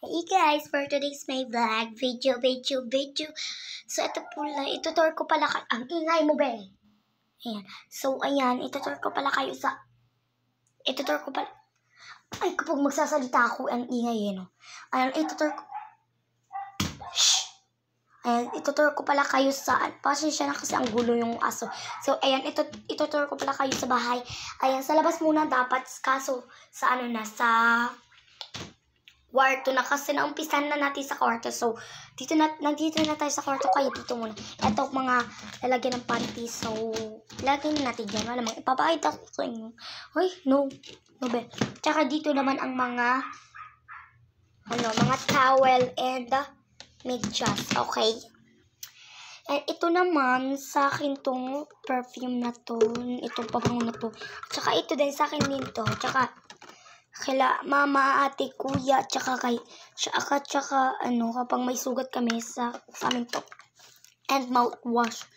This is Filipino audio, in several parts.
Hey guys, for today's my vlog, video. So, ito pala, itutur ko pala ang ingay mo, be. Ayan. So, ayan, itutur ko pala, ay, kapag magsasalita ako, ang ingay, no? Ayan, shh! Ayan, itutur ko pala kayo sa, pasensya na kasi ang gulo yung aso. So, ayan, itutur ko pala kayo sa bahay. Ayan, sa labas muna dapat, kaso, sa kwarto na kasi naumpisan na natin sa kwarto. So, nandito na tayo sa kwarto, kaya dito muna. Ito mga lalagyan ng panty. So, lagyan na natin dyan. Wala mang ipapakita ko sa inyo. Ay, no be. Tsaka dito naman ang mga towel and medyas. Okay? And ito naman, sa akin tong perfume na to. Itong pabango na to. Tsaka ito din sa akin din to. Tsaka kila mama, ate, kuya, tsaka kapag may sugat kami sa amin to. And mouthwash.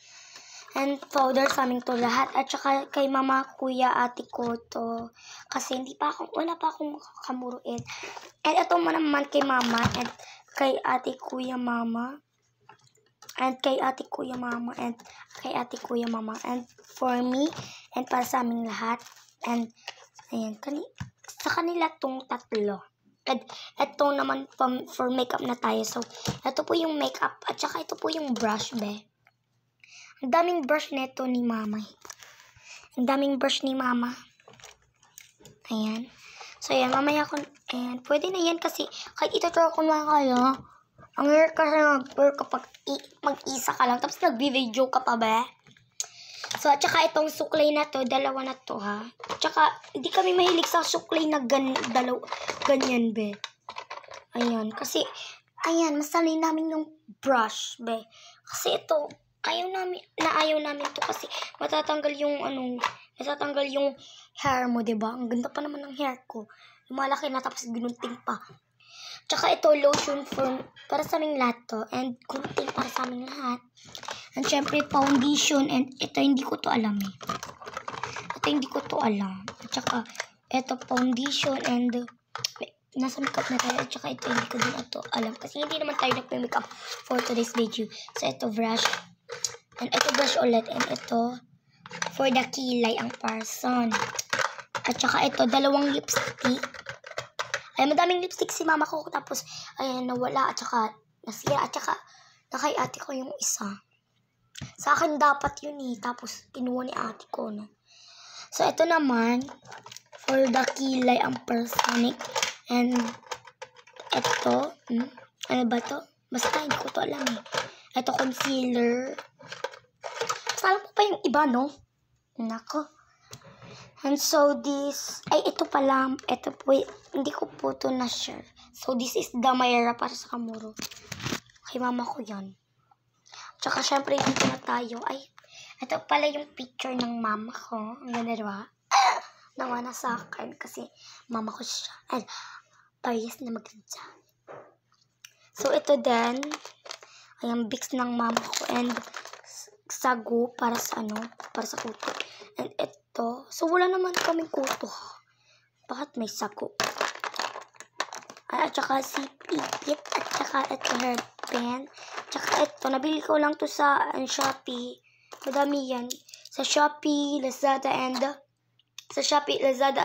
And powder sa amin to lahat. At tsaka kay mama, kuya, ate ko to. Kasi wala pa akong kamuruin. And ito naman kay mama, and kay ate, kuya, mama. And kay ate, kuya, mama. And kay ate, kuya, mama. And for me, and para sa aming lahat. And, ayan, sa kanila tong tatlo. At ito naman for makeup na tayo. So, ito po yung makeup. At saka ito po yung brush, be. Ang daming brush nito ni mama. Ang daming brush ni mama. Ayan. So, ayan. Mamaya ko, ayan. Pwede na yan kasi kahit ituturo ko na kayo. Ang hirap kasi kapag mag-isa ka lang. Tapos nag-video ka pa, be. So, at saka itong suklay na to, dalawa na to, ha. At saka, hindi kami mahilig sa suklay na ganyan, be. Ayan, kasi, ayan, masanay namin yung brush, be. Kasi ito, ayaw namin to kasi matatanggal yung hair mo, diba? Ang ganda pa naman ng hair ko. Lumalaki na tapos ginunting pa. Tsaka ito, lotion para sa aming lahat to. And gunting para sa aming lahat. And syempre, foundation. And ito, hindi ko to alam eh. At saka, ito, foundation. And nasa makeup na tayo. At saka ito, hindi ko din ito alam. Kasi hindi naman tayo nagpe-makeup for today's video. So, ito, brush. And ito, brush ulit. And ito, for the kilay, ang person. At saka ito, dalawang lipstick. Ay, madaming lipstick si mama ko. Tapos, ayan, nawala. At saka, nasira. At saka, nakay ate ko yung isa. Sa akin dapat yun eh. Tapos, kinuha ni ate ko, no? So, ito naman, for the kilay, ang personic. And, ito, ano ba to? Basta, hindi ko to alam eh. Ito, concealer. Basta, alam ko pa yung iba, no? Nako. And so, ito pala, ito po, hindi ko po ito na-share. So, this is Damayra para sa kamuro. Kay mama ko yan. Tsaka, syempre, dito na tayo. Ay, ito pala yung picture ng mama ko. Ang ganda, diba? Nawa na sa akin kasi mama ko siya. And, parehas na maganda. So, ito din, ay ang Vicks ng mama ko. And, sago para sa kuto. And, ito, so, wala naman kaming kuto. Bakit may sago? At saka si Pigit. At saka ito hairband. At saka ito. Nabili ko lang to sa Shopee. Madami yan. Sa Shopee, Lazada,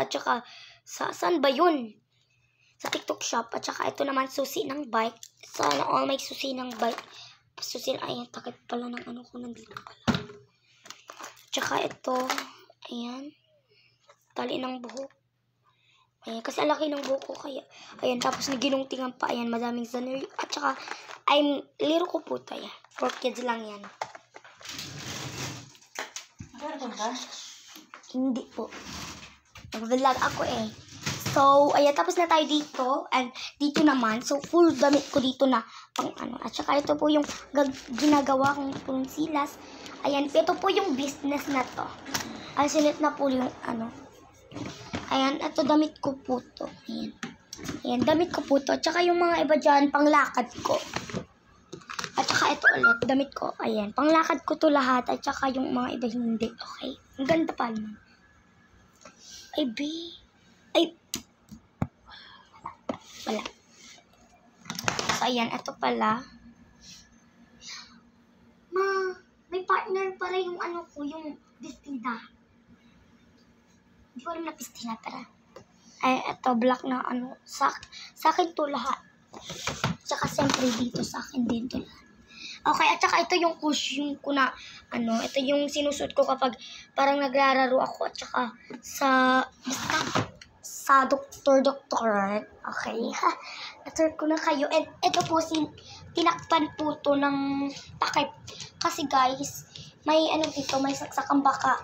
at saka saan ba yun? Sa TikTok shop. At saka ito naman susi ng bike. Sana all may susi ng bike. Ayan, takip pala ng ko nandito pala. At saka ito. Ayan. Tali ng buhok. Ayan, kasi ang laki ng buhok ko kaya. Ayan, tapos naginungtingan pa. Ayan, madaming zaneri. At saka, liro ko po tayo. 4 kids lang yan. Gano'n ba? Hindi po. Nag-vlog ako eh. So, ayan, tapos na tayo dito. And dito naman, so full damit ko dito na pang At saka ito po yung ginagawa kong punsilas. Ayan, ito po yung business na to. Ay, silit na po yung Ayan, ito damit ko po to. Ayan. Ayan, damit ko po to. At saka yung mga iba dyan, panglakad ko. At saka ito ulit, damit ko. Ayan, panglakad ko to lahat. At saka yung mga iba hindi. Okay? Ang ganda pa naman. Ay, B. Ay. Wala. ayan, ito pala. May partner para yung ano ko, yung bestida. Hindi ko alam na bestida, pero ay, ito, black na ano. Sa akin to lahat. Tsaka siyempre dito sa akin din to lahat. Okay, at saka ito yung cushion ko na, ano, ito yung sinusuot ko kapag parang naglalaro ako. At saka sa doktor. Okay, na-turn ko na kayo. And ito po, tinakpan po to ng takip. Kasi guys, may ano dito, may saksakang baka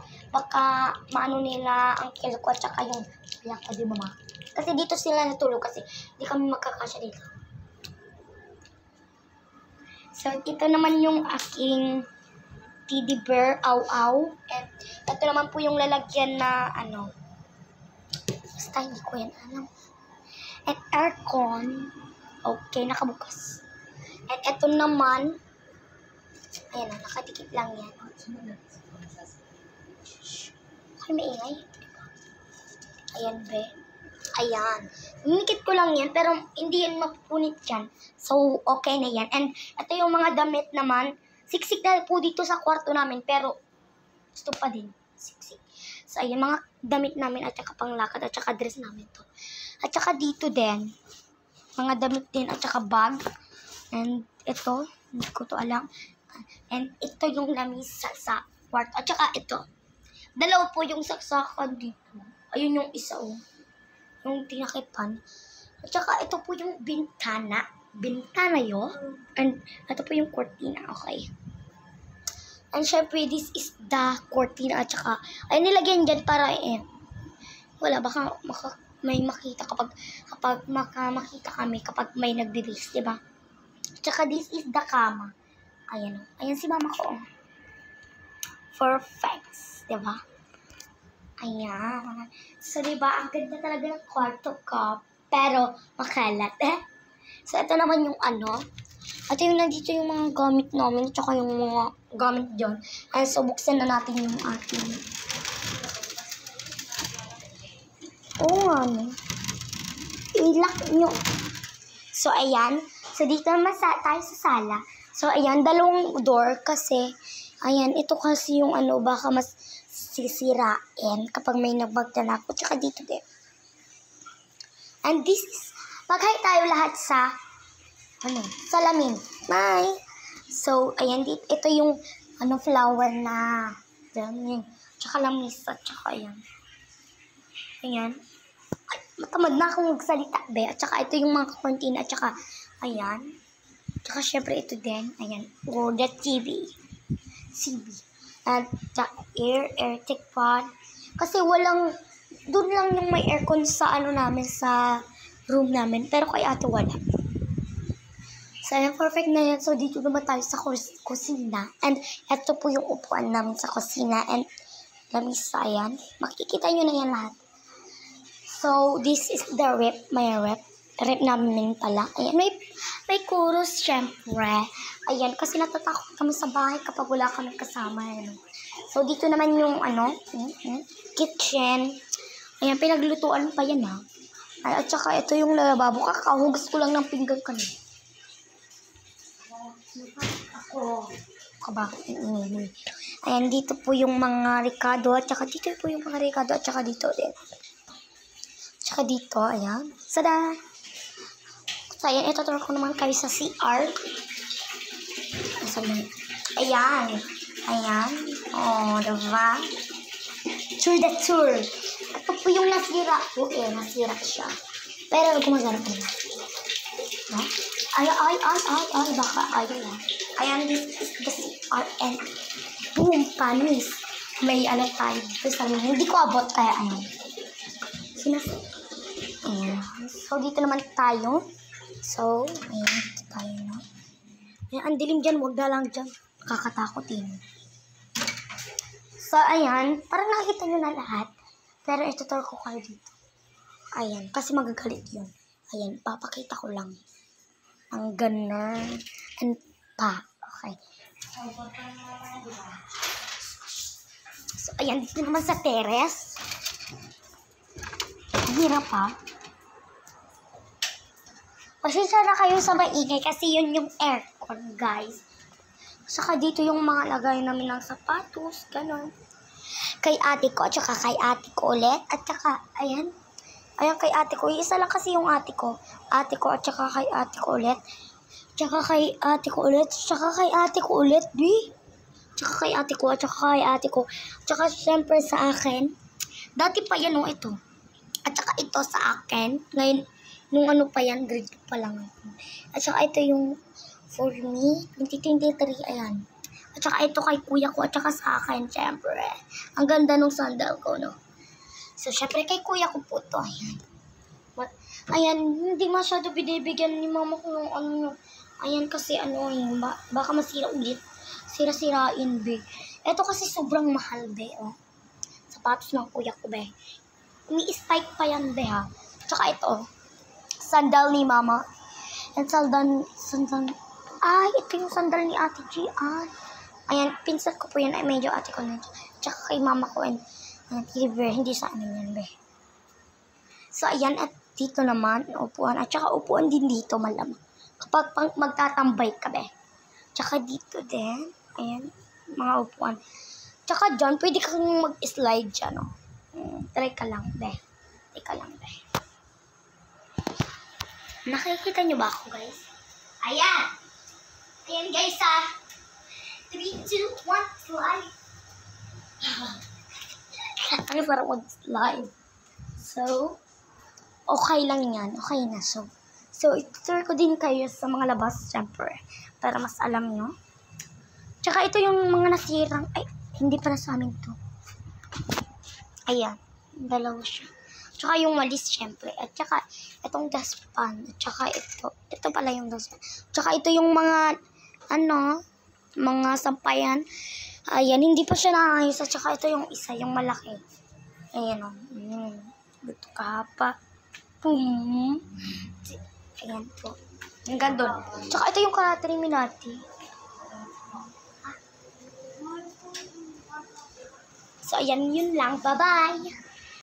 maano nila ang kilo ko at saka yung biyak ko, di ba ma? Kasi dito sila natulog kasi di kami magkakasya dito. So, ito naman yung aking teddy bear, aw-aw. And ito naman po yung lalagyan na ano, basta hindi ko yan alam. And aircon, okay, nakabukas. And ito naman, ayan na, nakadikit lang yan. Okay, maingay. Ayan, be. Ayan. Ninikit ko lang yan, pero hindi yan mapupunit yan. So, okay na yan. And ito yung mga damit naman. Siksik na po dito sa kwarto namin, pero gusto pa din. Siksik. So, ayan, mga damit namin at saka panglakad at saka dress namin to. At saka dito din, mga damit din at saka bag. And ito, hindi ko to alam. And ito yung lamisa sa kwarto. At saka ito. Dalawa po yung saksakan dito. Ayun yung isa, oh. Yung tinakipan. At saka ito po yung bintana. Bintana yun. And ito po yung cortina. Okay. And syempre, this is the cortina. At saka, ay nilagyan dyan para wala, baka may makita kapag makita kami kapag may nagbibis, diba? At saka, this is the kama. Ayan, oh. Ayan si mama ko, oh. Perfect. Diba? Ayan. So, diba, ang ganda talaga ng kwarto ko. Pero, makalat, So, ito naman yung ano. At yung nandito yung mga gamit namin. Tsaka yung mga gamit dyan. Ay, so, buksan na natin yung ating. Oo nga, no. I-lock nyo. So, ayan. So, dito naman tayo sa sala. So, ayan, dalawang door kasi, ayan, ito kasi yung ano, baka mas sisirain kapag may nagbagdala ko. Tsaka dito din. And this is, mag-hi tayo lahat sa, salamin. Bye! So, ayan, dito, ito yung, flower na, yan, tsaka lamisa, tsaka ayan. Ayan. Ay, matamad na akong magsalita, be. At tsaka ito yung mga cortina, at tsaka, ayan. Tsaka syempre ito din, ayan, the TV. At tsaka air pod. Kasi doon lang yung may aircon sa namin, sa room namin. Pero kay ate wala. So, ayan, perfect na yan. So, dito naman tayo sa kusina. And ito po yung upuan namin sa kusina. And lamisa, ayan. Makikita nyo na yan lahat. So, this is the rep, my rep. Rep namin pala. Ayan, may chorus, syempre. Ayan, kasi natatakot kami sa bahay kapag wala kami kasama. Ayan. So, dito naman yung, kitchen. Ayan, pinaglutuan pa yan, ha. Ay, at saka, ito yung lavabo. Kakahugas ko lang ng pinggan kanina. Ayan, dito po yung mga Ricardo. At saka, dito po yung mga Ricardo. At saka, dito din. At saka, dito, ayan. Sada! So, ayan, ituturo ko naman kayo sa CR. Ayan. Ayan. Oh, diba? Tour the tour. Ito po yung nasira po. Nasira siya. Pero gumagana po na. No? Ay. Baka ayun na. Ayan, this is the CR. And boom, panis. May tayo. Hindi ko abot kaya ayan. Ayan. So, dito naman tayo. So, ayan, dito tayo na. Ayan, ang dilim dyan, huwag na lang dyan. Kakatakot So, ayan, parang nakikita nyo na lahat. Pero ituturo ko kayo dito. Ayan, kasi magagalit yun. Ayan, papakita ko lang. Ang ganun. And pa. Okay. So, ayan, dito naman sa terrace. Ang hirap, ha? Pasensya na kayo sa maingay kasi yun yung aircon, guys. Saka dito yung mga lagay namin ng sapatos, gano'n. Kay ate ko, at saka kay ate ko ulit. At saka, ayan. Ayan kay ate ko. Isa lang kasi yung ate ko. Ate ko, at saka kay ate ko ulit. Tsaka kay ate ko ulit. Tsaka kay ate ko ulit, di. Tsaka kay ate ko, at saka kay ate ko. Tsaka syempre sa akin. Dati pa yan, ito. At saka ito sa akin. Ngayon, nung ano pa yan, grade 2 pa lang ako. At saka ito yung for me, 2023, ayan. At saka ito kay kuya ko, at saka sa akin, syempre. Ang ganda nung sandal ko, no? So, syempre kay kuya ko po to, ayan. Ayan, hindi masyado binibigyan ni mama ko ng ano. Ayan kasi ano, baka masira ulit. Sira-sirain, be. Ito kasi sobrang mahal, be, oh. Sapatos ng kuya ko, be. Umi-spike pa yan, be, ha. At saka ito, sandal ni mama. And sandal, ay, ito yung sandal ni Ate Gian. Ayan, pinsan ko po yun. Ay, medyo ate ko na. Tsaka kay mama ko. And hindi sa amin yan, be. So, ayan. At dito naman, upuan. At tsaka upuan din dito, malamang. Kapag magtatambay ka, be. Tsaka dito din. Ayan, mga upuan. Tsaka dyan, pwede kang mag-slide dyan, no? Try ka lang, be. Try ka lang, be. Nakikita nyo ba ako, guys? Ayan! Ayan guys, 3, 2, 1, slide. Ang sarap mag-slide. So, okay lang yan. Okay na. So itutur ko din kayo sa mga labas, syempre. Para mas alam nyo. Tsaka ito yung mga nasirang, ay, hindi para sa amin to. Ayan, dalawa siya. Tsaka yung walis, syempre. At tsaka, itong dustpan. At tsaka ito. Ito pala yung dustpan. Tsaka ito yung mga mga sampayan. Ayan, hindi pa siya naayos. At saka ito yung isa, yung malaki. Ayan, Ito kahapa. Ayan po. Ang ganda. Tsaka ito yung Karate Minati. So, ayan, yun lang. Bye-bye!